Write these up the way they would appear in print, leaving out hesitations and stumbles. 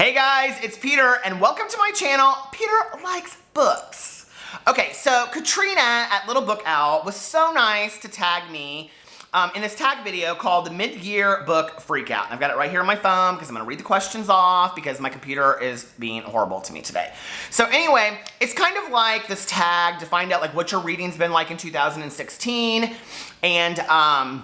Hey guys, it's Peter and welcome to my channel, Peter Likes Books. Okay, so Katrina at Little Book Owl was so nice to tag me in this tag video called the Mid-Year Book Freakout. And I've got it right here on my phone because I'm going to read the questions off because my computer is being horrible to me today. So anyway, it's kind of like this tag to find out like what your reading's been like in 2016 and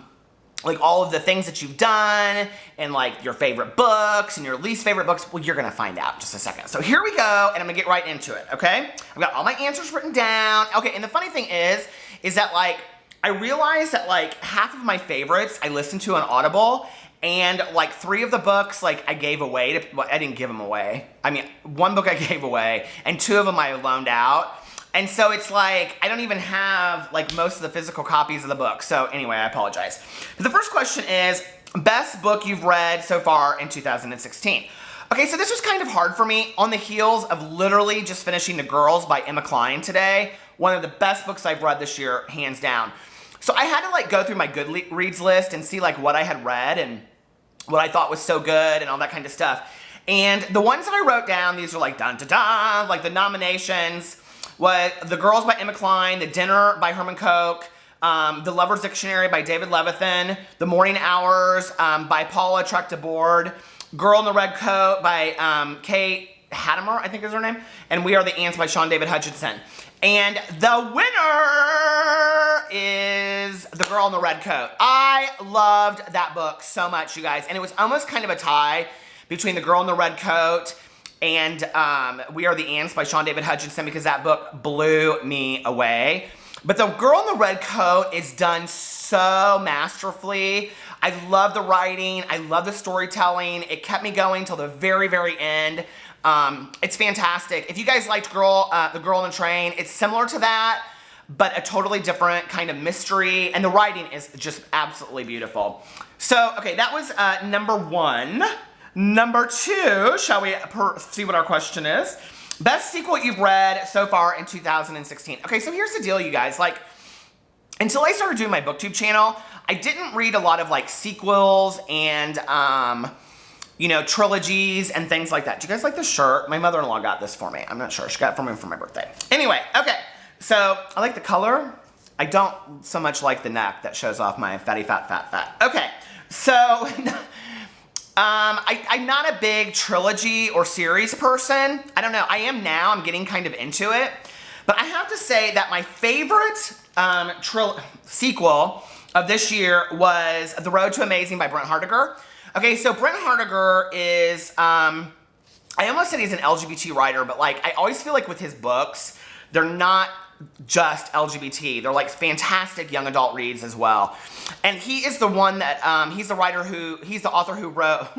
like all of the things that you've done and like your favorite books and your least favorite books. Well, you're gonna find out in just a second. So here we go, and I'm gonna get right into it, okay? I've got all my answers written down. Okay, and the funny thing is that like, I realized that like half of my favorites I listened to on Audible, and like 3 of the books like I gave away to, well, I didn't give them away. I mean, 1 book I gave away, and 2 of them I loaned out. And so it's like, I don't even have like most of the physical copies of the book. So anyway, I apologize. But the first question is, best book you've read so far in 2016. Okay, so this was kind of hard for me on the heels of literally just finishing The Girls by Emma Cline today. One of the best books I've read this year, hands down. So I had to like go through my Goodreads list and see like what I had read and what I thought was so good and all that kind of stuff. And the ones that I wrote down, these are like dun-da-dun, like the nominations was The Girls by Emma Cline, The Dinner by Herman Koch, The Lover's Dictionary by David Levithan, The Morning Hours by Paula Trek-DeBoard, Girl in the Red Coat by Kate Hattemer, I think is her name, and We Are the Ants by Sean David Hutchinson. And the winner is The Girl in the Red Coat. I loved that book so much, you guys, and it was almost kind of a tie between The Girl in the Red Coat and We Are the Ants by Sean David Hutchinson because that book blew me away. But The Girl in the Red Coat is done so masterfully. I love the writing. I love the storytelling. It kept me going till the very, very end. It's fantastic. If you guys liked The Girl on the Train, it's similar to that, but a totally different kind of mystery. And the writing is just absolutely beautiful. So, okay, that was number 1. Number 2, shall we see what our question is? Best sequel you've read so far in 2016. Okay, so here's the deal, you guys. Like, until I started doing my BookTube channel, I didn't read a lot of like sequels and, you know, trilogies and things like that. Do you guys like this shirt? My mother-in-law got this for me. I'm not sure. She got it for me for my birthday. Anyway, okay. So I like the color. I don't so much like the neck that shows off my fatty fat. Okay, so I'm not a big trilogy or series person. I don't know. I am now. I'm getting kind of into it. But I have to say that my favorite sequel of this year was The Road to Amazing by Brent Hardiger. Okay, so Brent Hardiger is, I almost said he's an LGBT writer, but like, I always feel like with his books, they're not just LGBT. They're like fantastic young adult reads as well. And he is the one that, he's the author who wrote,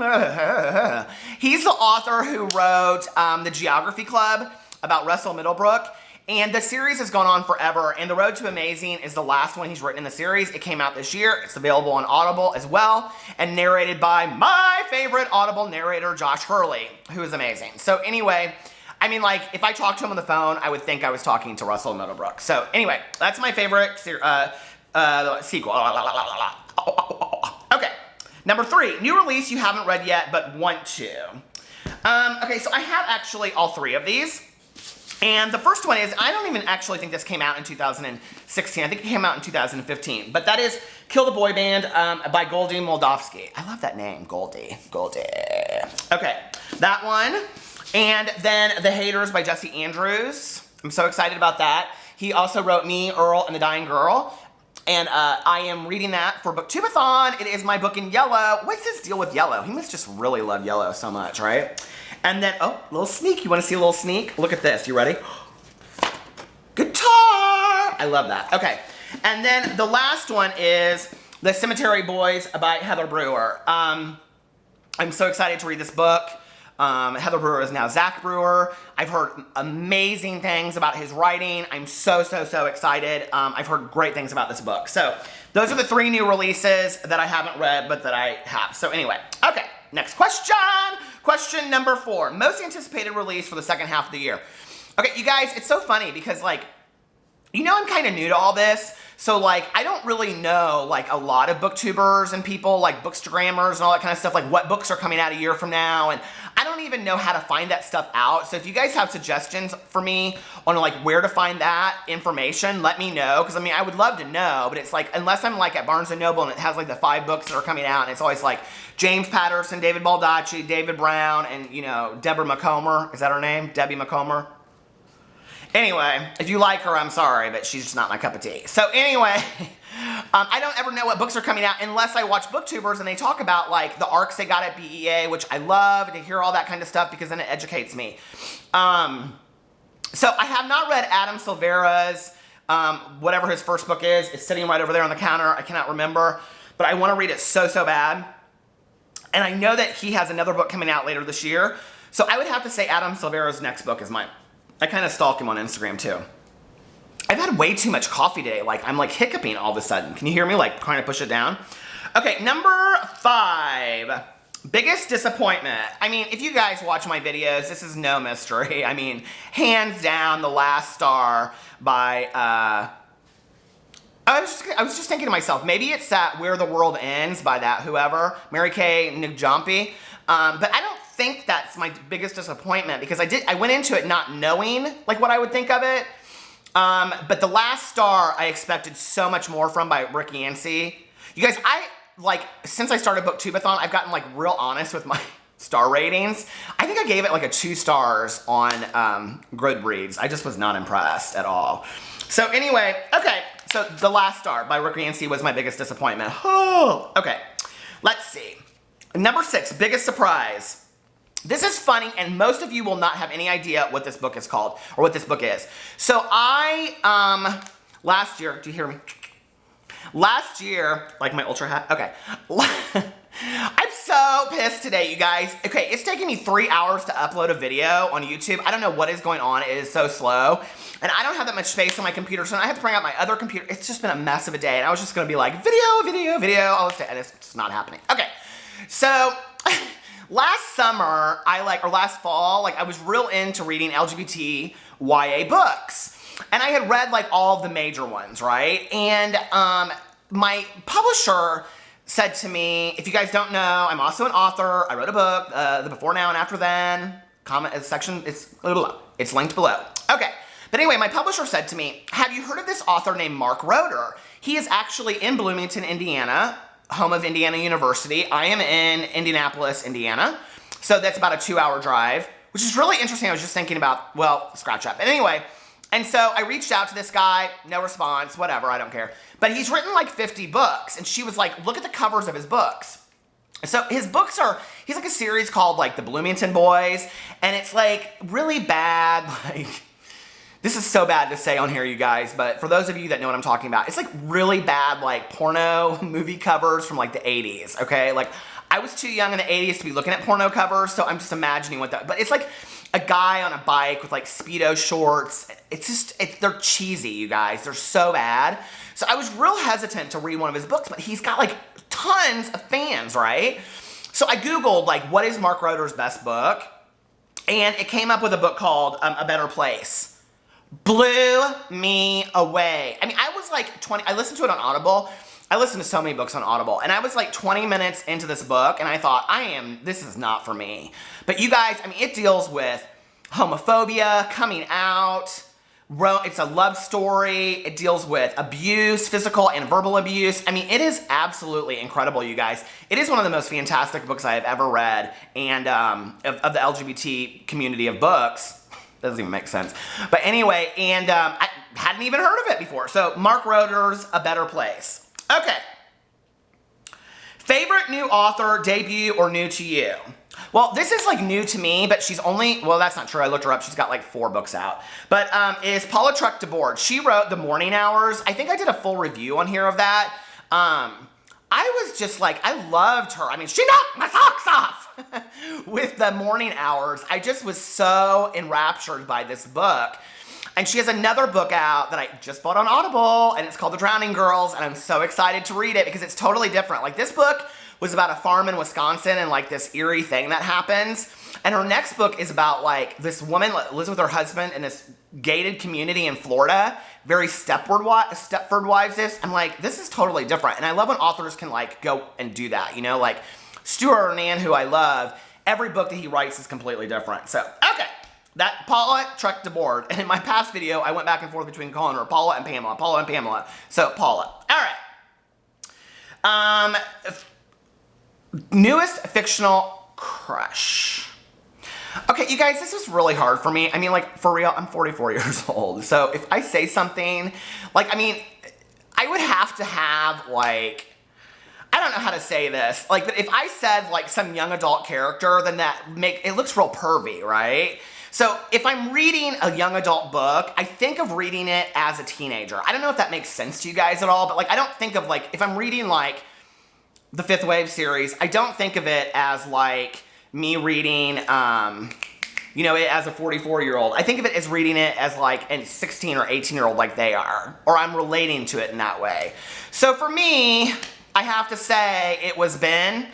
The Geography Club about Russell Middlebrook. And the series has gone on forever, and The Road to Amazing is the last one he's written in the series. It came out this year. It's available on Audible as well, and narrated by my favorite Audible narrator, Josh Hurley, who is amazing. So anyway, I mean, like, if I talked to him on the phone, I would think I was talking to Russell Middlebrook. So anyway, that's my favorite sequel. Okay, number 3, new release you haven't read yet but want to. Okay, so I have actually all 3 of these. And the first one is, I don't even actually think this came out in 2016. I think it came out in 2015. But that is Kill the Boy Band by Goldie Moldavsky. I love that name, Goldie. Okay, that one. And then The Haters by Jesse Andrews. I'm so excited about that. He also wrote Me, Earl, and the Dying Girl. And I am reading that for Booktubeathon. It is my book in yellow. What's his deal with yellow? He must just really love yellow so much, right? And then, oh, little sneak. You want to see a little sneak? Look at this. You ready? Guitar! I love that. Okay. And then the last one is The Cemetery Boys by Heather Brewer. I'm so excited to read this book. Heather Brewer is now Zach Brewer. I've heard amazing things about his writing. I'm so excited. I've heard great things about this book. So those are the 3 new releases that I haven't read, but that I have. So anyway, okay, next question. Question number 4, most anticipated release for the second half of the year. Okay, you guys, it's so funny because like, you know, I'm kind of new to all this. So like, I don't really know like a lot of booktubers and people like bookstagrammers and all that kind of stuff, like what books are coming out a year from now. And I don't don't even know how to find that stuff out. So if you guys have suggestions for me on like where to find that information, let me know. Because I mean, I would love to know, but it's like, unless I'm like at Barnes & Noble and it has like the 5 books that are coming out, and it's always like James Patterson, David Baldacci, David Brown, and you know, Deborah McComber. Is that her name? Debbie McComber? Anyway, if you like her, I'm sorry, but she's just not my cup of tea. So anyway, I don't ever know what books are coming out unless I watch booktubers and they talk about like the arcs they got at BEA, which I love to hear all that kind of stuff because then it educates me. So I have not read Adam Silvera's, whatever his first book is. It's sitting right over there on the counter. I cannot remember, but I want to read it so, so bad. And I know that he has another book coming out later this year. So I would have to say Adam Silvera's next book is mine. I kind of stalk him on Instagram too. I've had way too much coffee today. Like, I'm like hiccuping all of a sudden. Can you hear me like trying to push it down? Okay, number 5. Biggest disappointment. I mean, if you guys watch my videos, this is no mystery. I mean, hands down, The Last Star by, I was just thinking to myself, maybe it's that Where the World Ends by that whoever, Mary Kay Nugent. But I don't think that's my biggest disappointment because I went into it not knowing like what I would think of it. But The Last Star, I expected so much more from by Rick Yancey. You guys, since I started Booktubeathon, I've gotten like real honest with my star ratings. I think I gave it like a 2 stars on Goodreads. I just was not impressed at all. So anyway, okay, so The Last Star by Rick Yancey was my biggest disappointment. Oh, okay, let's see. Number 6, biggest surprise. This is funny, and most of you will not have any idea what this book is called, or what this book is. So I, last year, do you hear me? Last year, like my ultra hat, okay. I'm so pissed today, you guys. Okay, it's taking me 3 hours to upload a video on YouTube. I don't know what is going on, it is so slow. And I don't have that much space on my computer, so I have to bring out my other computer. It's just been a mess of a day, and I was just gonna be like, video, all this day, and it's just not happening. Okay, so, last summer, or last fall, like I was real into reading LGBT YA books. And I had read like all of the major ones, right? And my publisher said to me, if you guys don't know, I'm also an author. I wrote a book, The Before, Now, and After Then. Comment section, it's linked below. Okay, but anyway, my publisher said to me, have you heard of this author named Mark Roeder? He is actually in Bloomington, Indiana, home of Indiana University. I am in Indianapolis, Indiana. So that's about a 2-hour drive, which is really interesting. I was just thinking about, well, scratch that. But anyway, and so I reached out to this guy, no response, whatever, I don't care. But he's written like 50 books, and she was like, look at the covers of his books. So his books he's like a series called like The Bloomington Boys, and it's like really bad, like, this is so bad to say on here, you guys, but for those of you that know what I'm talking about, it's like really bad, like porno movie covers from like the 80s, okay? Like, I was too young in the 80s to be looking at porno covers, so I'm just imagining what that, but it's like a guy on a bike with like Speedo shorts. They're cheesy, you guys. They're so bad. So I was real hesitant to read one of his books, but he's got like tons of fans, right? So I Googled like, what is Mark Roeder's best book? And it came up with a book called A Better Place. Blew me away. I mean, I was like I listened to it on Audible. I listened to so many books on Audible, and I was like 20 minutes into this book, and I thought, this is not for me. But you guys, I mean, it deals with homophobia, coming out, it's a love story, it deals with abuse, physical and verbal abuse. I mean, it is absolutely incredible, you guys. It is one of the most fantastic books I have ever read, and of the LGBT community of books. Doesn't even make sense. But anyway, and I hadn't even heard of it before. So Mark Roeder's A Better Place. Okay. Favorite new author, debut, or new to you? Well, this is like new to me, but she's only, well, that's not true. I looked her up. She's got like 4 books out. But is Paula Truck DeBoard. She wrote The Morning Hours. I think I did a full review on here of that. I was just like, I loved her. I mean, she knocked my socks off with The Morning Hours. I just was so enraptured by this book. And she has another book out that I just bought on Audible, and it's called The Drowning Girls, and I'm so excited to read it because it's totally different. Like, this book was about a farm in Wisconsin and like this eerie thing that happens. And her next book is about like this woman lives with her husband in this gated community in Florida, very Stepford Wives-ish. I'm like, this is totally different. And I love when authors can like go and do that, you know, like Stuart Ornan, who I love. every book that he writes is completely different. So, okay. That Paula trucked the board. And in my past video, I went back and forth between calling her Paula and Pamela. Paula and Pamela. So, Paula. All right. Newest fictional crush. Okay, you guys, this is really hard for me. I mean, like, for real, I'm 44 years old. So if I say something, like, I mean, I would have to have, like, I don't know how to say this. Like, but if I said, like, some young adult character, then it looks real pervy, right? So if I'm reading a young adult book, I think of reading it as a teenager. I don't know if that makes sense to you guys at all, but, like, I don't think of, like, if I'm reading, like, the Fifth Wave series, I don't think of it as, like, me reading, you know, it as a 44-year-old. I think of it as reading it as like a 16 or 18-year-old like they are. Or I'm relating to it in that way. So for me, I have to say it was Ben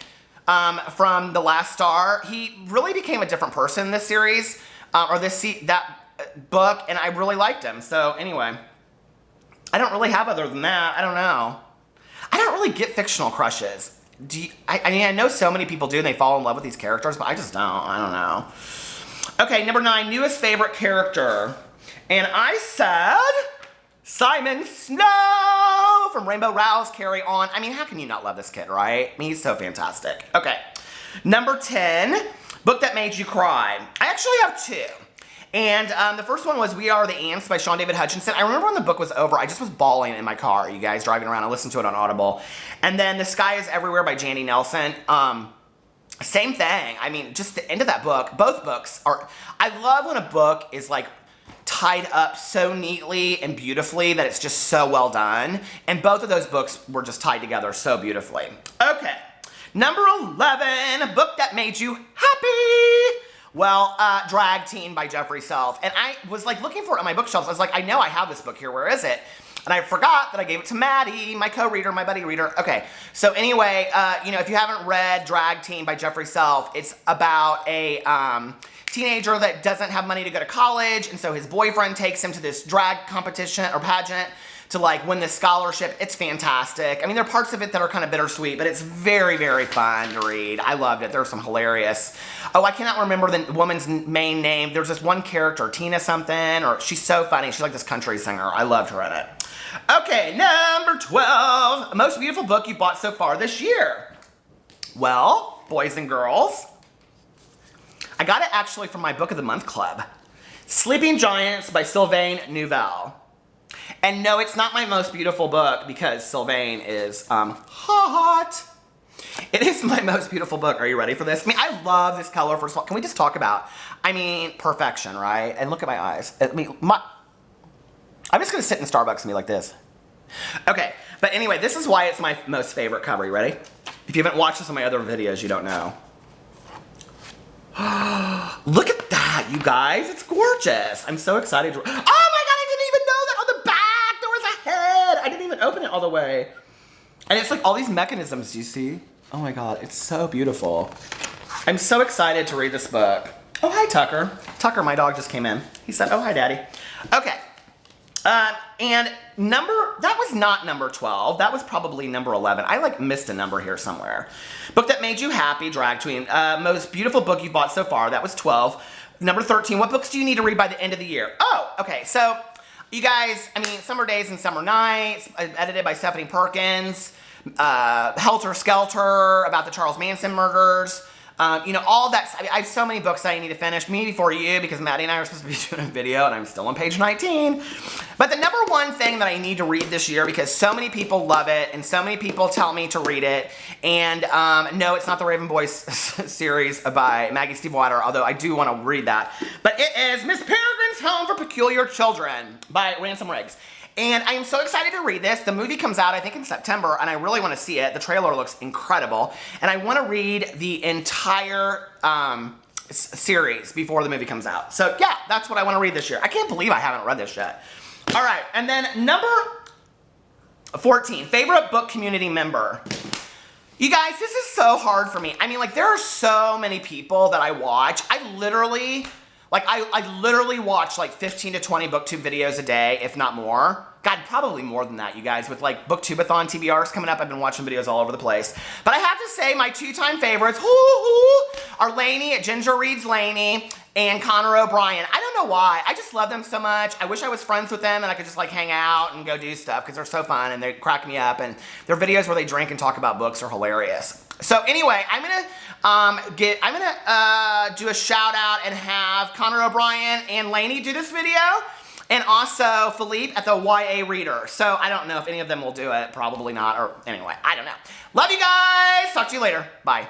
from The Last Star. He really became a different person in this series, or that book, and I really liked him. So anyway, I don't really have other than that. I don't know. I don't really get fictional crushes. I mean, I know so many people do and they fall in love with these characters, but I just don't. I don't know. Okay, number 9, newest favorite character. And I said Simon Snow from Rainbow Rowell's Carry On. I mean, how can you not love this kid, right? I mean, he's so fantastic. Okay, number 10, book that made you cry. I actually have 2. And the first one was We Are the Ants by Sean David Hutchinson. I remember when the book was over, I just was bawling in my car, you guys, driving around. I listened to it on Audible. And then The Sky is Everywhere by Jandy Nelson. Same thing. I mean, just the end of that book, both books are, I love when a book is like tied up so neatly and beautifully that it's just so well done. And both of those books were just tied together so beautifully. Okay, number 11, a book that made you happy. Well, Drag Teen by Jeffrey Self. And I was like looking for it on my bookshelves. I was like, I know I have this book here. Where is it? And I forgot that I gave it to Maddie, my co-reader, my buddy reader. Okay, so anyway, you know, if you haven't read Drag Teen by Jeffrey Self, it's about a teenager that doesn't have money to go to college, and so his boyfriend takes him to this drag competition or pageant to like win this scholarship. It's fantastic. I mean, there are parts of it that are kind of bittersweet, but it's very, very fun to read. I loved it. There's some hilarious. Oh, I cannot remember the woman's main name. There's this one character, Tina something, or she's so funny. She's like this country singer. I loved her in it. Okay, number 12, most beautiful book you've bought so far this year. Well, boys and girls, I got it actually from my Book of the Month Club. Sleeping Giants by Sylvain Neuvel. And no, it's not my most beautiful book because Sylvain is hot. It is my most beautiful book. Are you ready for this? I mean, I love this color. First of all, can we just talk about, I mean, perfection, right? And look at my eyes. I mean, I'm just gonna sit in Starbucks and be like this. Okay, but anyway, this is why it's my most favorite cover. You ready? If you haven't watched this on my other videos, you don't know. Look at that, you guys. It's gorgeous. I'm so excited to, oh my God, I didn't even know that on the back there was a head. I didn't even open it all the way. And it's like all these mechanisms, do you see? Oh my God, it's so beautiful. I'm so excited to read this book. Oh, hi, Tucker. Tucker, my dog, just came in. He said, oh, hi, Daddy. Okay. And that was not number 12. That was probably number 11. I like missed a number here somewhere. Book that made you happy, Drag Queen. Most beautiful book you bought so far. That was 12. Number 13, what books do you need to read by the end of the year? Oh, okay. So you guys, I mean, Summer Days and Summer Nights, edited by Stephanie Perkins. Helter Skelter, about the Charles Manson murders. You know, all that. I have so many books that I need to finish. Me before you, because Maddie and I are supposed to be doing a video, and I'm still on page 19. But the number one thing that I need to read this year, because so many people love it, and so many people tell me to read it, and no, it's not the Raven Boys series by Maggie Stiefvater, although I do want to read that. But it is Miss Peregrine's Home for Peculiar Children by Ransom Riggs. And I am so excited to read this. The movie comes out, I think, in September, and I really want to see it. The trailer looks incredible. And I want to read the entire series before the movie comes out. So, yeah, that's what I want to read this year. I can't believe I haven't read this yet. All right, and then number 14, favorite book community member. You guys, this is so hard for me. I mean, like, there are so many people that I watch. I literally Like, I literally watch like 15 to 20 booktube videos a day, if not more. God, probably more than that, you guys. With like booktubeathon TBRs coming up, I've been watching videos all over the place. But I have to say, my two-time favorites are Lainey at Ginger Reads Lainey and Connor O'Brien. I don't know why. I just love them so much. I wish I was friends with them and I could just like hang out and go do stuff because they're so fun and they crack me up. And their videos where they drink and talk about books are hilarious. So anyway, I'm gonna do a shout out and have Connor O'Brien and Lainey do this video, and also Philippe at the YA Reader. So I don't know if any of them will do it, probably not, or anyway, I don't know. Love you guys, talk to you later, bye.